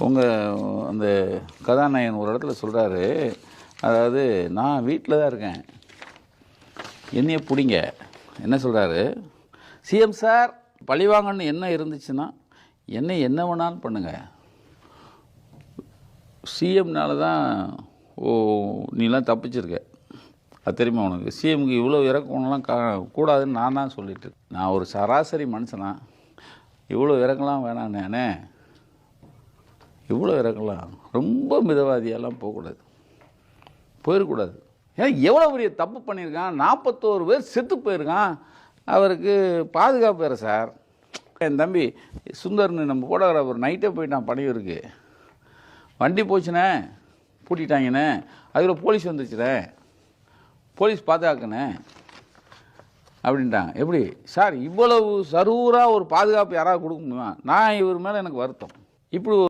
அந்த கதாநாயகன் ஒரு இடத்துல சொல்கிறாரு, அதாவது நான் வீட்டில் தான் இருக்கேன், என்னைய பிடிங்க. என்ன சொல்கிறாரு, சிஎம் சார் பழிவாங்கன்னு என்ன இருந்துச்சுன்னா என்னை என்ன வேணாலும் பண்ணுங்கள், சிஎம்னால தான் நீலாம் தப்பிச்சிருக்க, அது தெரியுமா உனக்கு, சிஎம்க்கு இவ்வளோ இறக்கம்லாம் கூடாதுன்னு நான் தான் சொல்லிட்டு, நான் ஒரு சராசரி மனுஷனா, இவ்வளோ இறக்கலாம் வேணாம், நானே இவ்வளோ இறக்கலாம், ரொம்ப மிதவாதியெல்லாம் போயிடக்கூடாது. ஏன்னா எவ்வளோ பெரிய தப்பு பண்ணியிருக்கான், 41 பேர் செத்து போயிருக்கான், அவருக்கு பாதுகாப்பு வேறு சார். என் தம்பி சுந்தர்னு நம்ம ஃபோட்டோகிராஃபர் நைட்டே போயிட்டான் பணியூருக்கு, வண்டி போச்சுண்ணே, பூட்டிட்டாங்கண்ணே, அதுக்குள்ள போலீஸ் வந்துச்சுண்ணே, போலீஸ் பாதுகாக்குண்ணே அப்படின்ட்டாங்க. எப்படி சார் இவ்வளவு சரூராக ஒரு பாதுகாப்பு யாராவது கொடுக்க முடியுமா? நான் இவர் மேலே எனக்கு வருத்தம். இப்படி